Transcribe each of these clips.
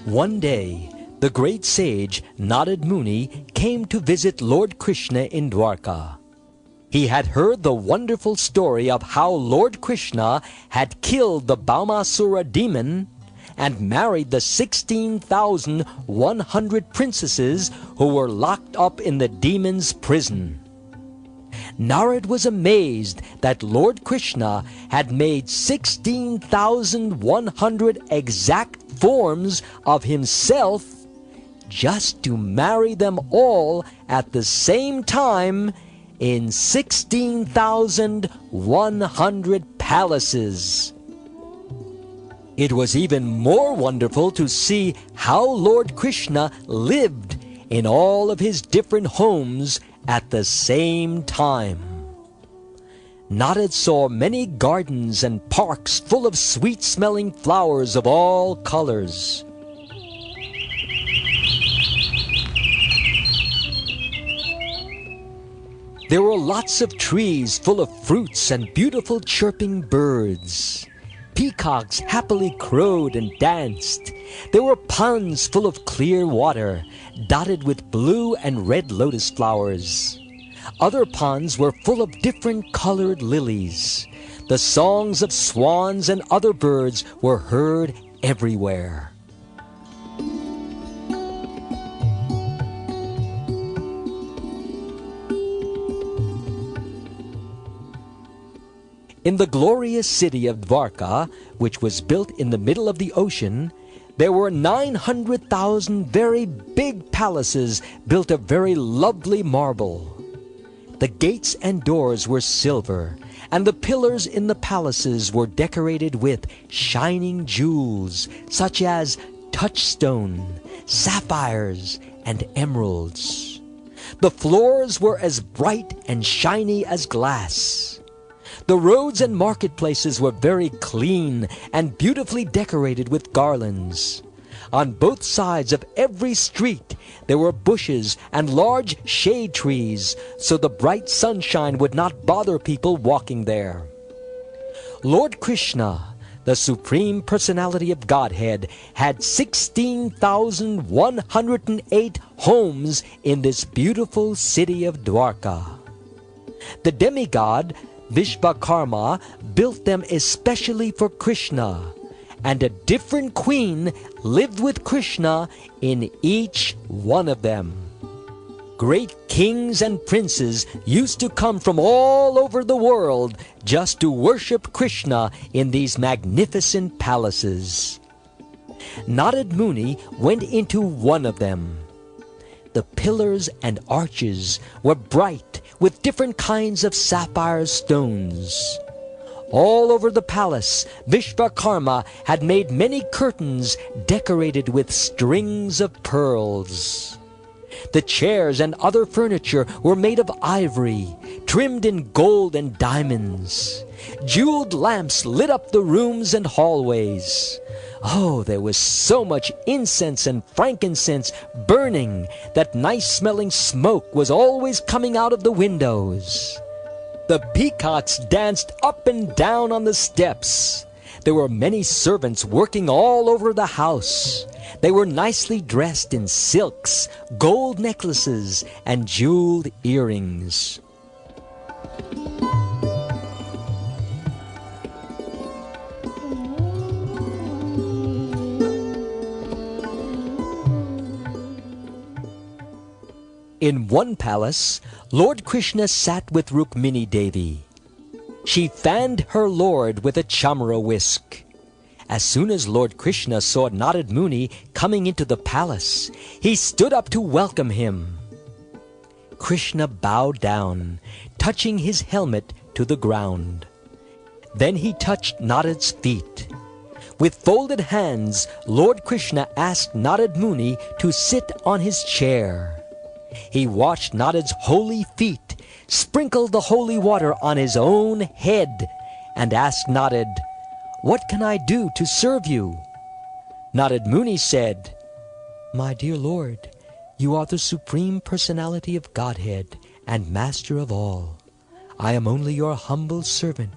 One day, the great sage Narada Muni came to visit Lord Krishna in Dwarka. He had heard the wonderful story of how Lord Krishna had killed the Baumasura demon and married the 16,100 princesses who were locked up in the demon's prison. Narad was amazed that Lord Krishna had made 16,100 exact forms of himself just to marry them all at the same time in 16,100 palaces. It was even more wonderful to see how Lord Krishna lived in all of his different homes at the same time. Narad saw many gardens and parks full of sweet-smelling flowers of all colors. There were lots of trees full of fruits and beautiful chirping birds. Peacocks happily crowed and danced. There were ponds full of clear water, dotted with blue and red lotus flowers. Other ponds were full of different colored lilies. The songs of swans and other birds were heard everywhere. In the glorious city of Dwarka, which was built in the middle of the ocean, there were 900,000 very big palaces built of very lovely marble. The gates and doors were silver, and the pillars in the palaces were decorated with shining jewels, such as touchstone, sapphires, and emeralds. The floors were as bright and shiny as glass. The roads and marketplaces were very clean and beautifully decorated with garlands. On both sides of every street there were bushes and large shade trees, so the bright sunshine would not bother people walking there. Lord Krishna, the Supreme Personality of Godhead, had 16,108 homes in this beautiful city of Dwarka. The demigod Vishvakarma built them especially for Krishna, and a different queen lived with Krishna in each one of them. Great kings and princes used to come from all over the world just to worship Krishna in these magnificent palaces. Narad Muni went into one of them. The pillars and arches were bright with different kinds of sapphire stones. All over the palace, Vishvakarma had made many curtains decorated with strings of pearls. The chairs and other furniture were made of ivory, trimmed in gold and diamonds. Jeweled lamps lit up the rooms and hallways. Oh, there was so much incense and frankincense burning that nice-smelling smoke was always coming out of the windows. The peacocks danced up and down on the steps. There were many servants working all over the house. They were nicely dressed in silks, gold necklaces, and jeweled earrings. In one palace, Lord Krishna sat with Rukmini Devi. She fanned her lord with a chamra whisk. As soon as Lord Krishna saw Narad Muni coming into the palace, he stood up to welcome him. Krishna bowed down, touching his helmet to the ground. Then he touched Narad's feet. With folded hands, Lord Krishna asked Narad Muni to sit on his chair. He washed Narad's holy feet, sprinkled the holy water on his own head, and asked Narad, "What can I do to serve you?" Narad Muni said, "My dear Lord, you are the Supreme Personality of Godhead and Master of all. I am only your humble servant.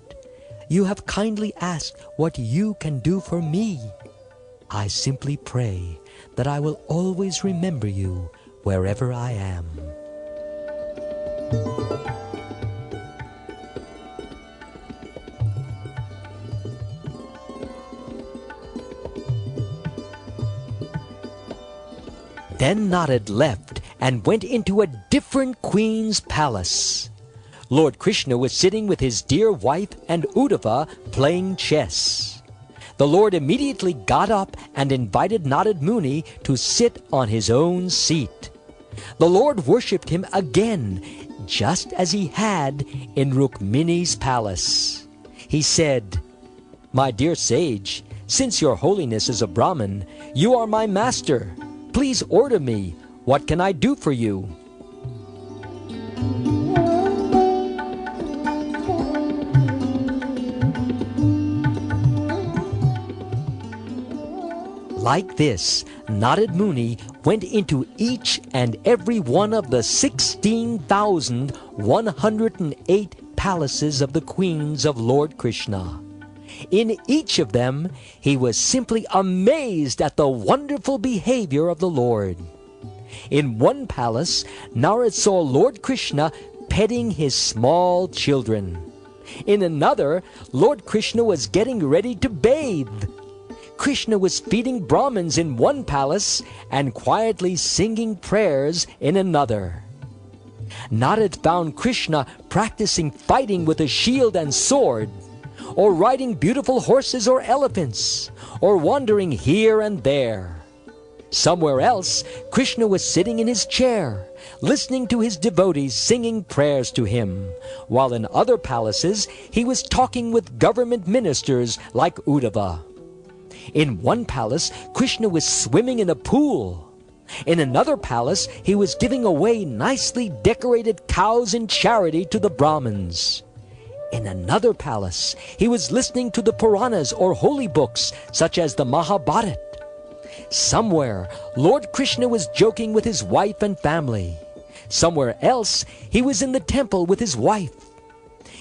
You have kindly asked what you can do for me." I simply pray that I will always remember you wherever I am. Then Narada left and went into a different queen's palace. Lord Krishna was sitting with his dear wife and Uddhava playing chess. The Lord immediately got up and invited Narada Muni to sit on his own seat. The Lord worshipped him again, just as he had in Rukmini's palace. He said, "My dear sage, since your holiness is a Brahmin, you are my master. Please order me. What can I do for you?" Like this, Narada Muni went into each and every one of the 16,108 palaces of the queens of Lord Krishna. In each of them, he was simply amazed at the wonderful behavior of the Lord. In one palace, Narada saw Lord Krishna petting his small children. In another, Lord Krishna was getting ready to bathe. Krishna was feeding Brahmins in one palace and quietly singing prayers in another. Narada found Krishna practicing fighting with a shield and sword, or riding beautiful horses or elephants, or wandering here and there. Somewhere else, Krishna was sitting in his chair, listening to his devotees singing prayers to him, while in other palaces he was talking with government ministers like Uddhava. In one palace, Krishna was swimming in a pool. In another palace, he was giving away nicely decorated cows in charity to the Brahmins. In another palace, he was listening to the Puranas or holy books, such as the Mahabharata. Somewhere, Lord Krishna was joking with his wife and family. Somewhere else, he was in the temple with his wife.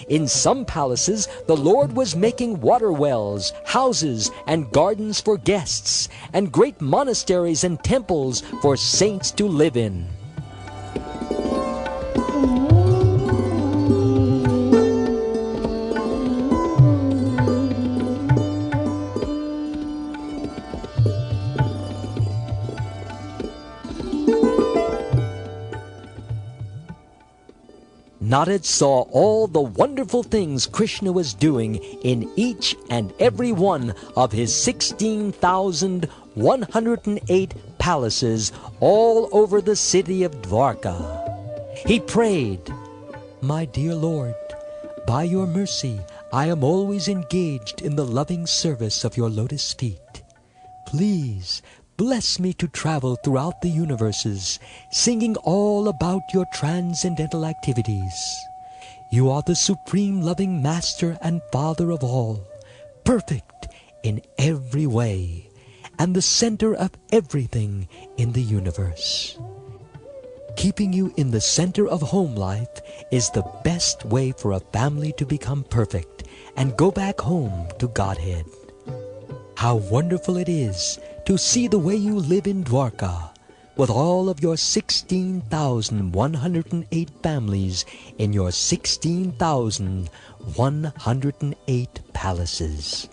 In some palaces, the Lord was making water wells, houses, and gardens for guests, and great monasteries and temples for saints to live in. Narada saw all the wonderful things Krishna was doing in each and every one of his 16,108 palaces all over the city of Dwarka. He prayed, "My dear Lord, by your mercy I am always engaged in the loving service of your lotus feet. Please bless me to travel throughout the universes, singing all about your transcendental activities. You are the supreme loving master and father of all, perfect in every way, and the center of everything in the universe. Keeping you in the center of home life is the best way for a family to become perfect and go back home to Godhead. How wonderful it is to see the way you live in Dwarka, with all of your 16,108 families in your 16,108 palaces."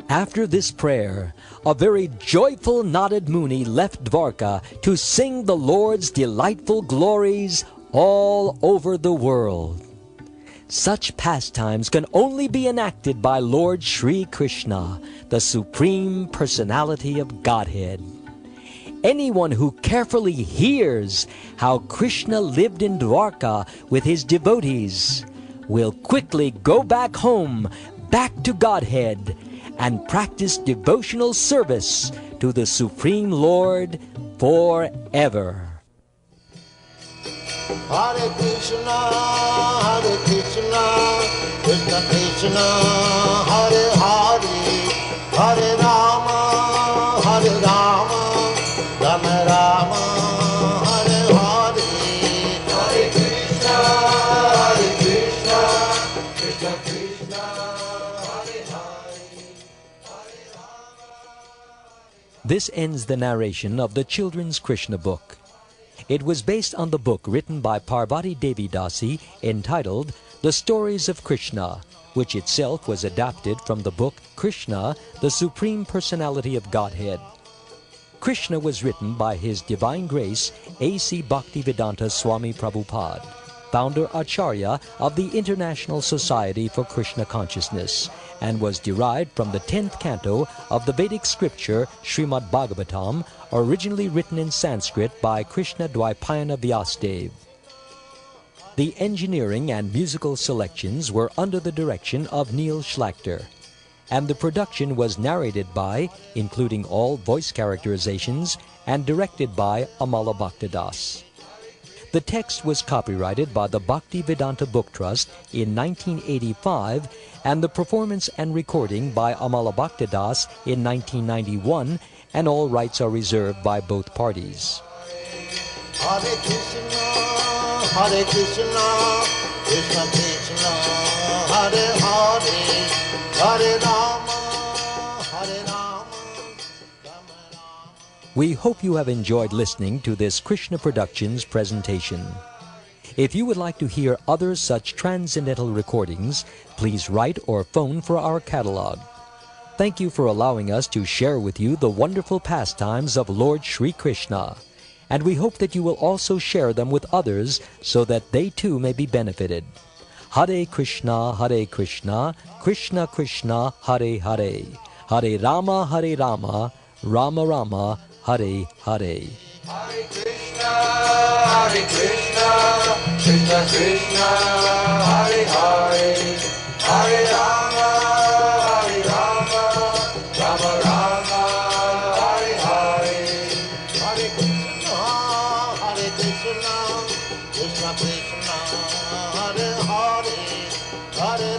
After this prayer, a very joyful Narada Muni left Dwarka to sing the Lord's delightful glories all over the world. Such pastimes can only be enacted by Lord Sri Krishna, the Supreme Personality of Godhead. Anyone who carefully hears how Krishna lived in Dwarka with his devotees will quickly go back home, back to Godhead, and practice devotional service to the Supreme Lord forever. Hare Krishna, Krishna Krishna, Hare Hare, Hare Rama, Rama Rama, Hare Hare. This ends the narration of the children's Krishna book. It was based on the book written by Parvati Devi Dasi entitled The Stories of Krishna, which itself was adapted from the book Krishna, the Supreme Personality of Godhead. Krishna was written by His Divine Grace A.C. Bhaktivedanta Swami Prabhupada, founder Acharya of the International Society for Krishna Consciousness, and was derived from the 10th canto of the Vedic scripture Srimad Bhagavatam, originally written in Sanskrit by Krishna Dvaipayana Vyasadeva. The engineering and musical selections were under the direction of Neil Schlachter, and the production was narrated by, including all voice characterizations, and directed by Amal Bhakta. The text was copyrighted by the Bhaktivedanta Book Trust in 1985, and the performance and recording by Amal Bhakta in 1991, and all rights are reserved by both parties. Hare Krishna, Krishna Krishna, Hare Hare, Hare Rama, Hare Rama, Rama Rama. We hope you have enjoyed listening to this Krishna Productions presentation. If you would like to hear other such transcendental recordings, please write or phone for our catalog. Thank you for allowing us to share with you the wonderful pastimes of Lord Sri Krishna, and we hope that you will also share them with others so that they too may be benefited. Hare Krishna, Krishna Krishna, Hare Hare, Hare Rama, Rama Rama, Hare Hare. Hare Krishna, Krishna Krishna, Hare Hare, Hare Rama, Rama Rama, Hare Hare. Hare Krishna, Krishna Krishna, Hare Hare, Hare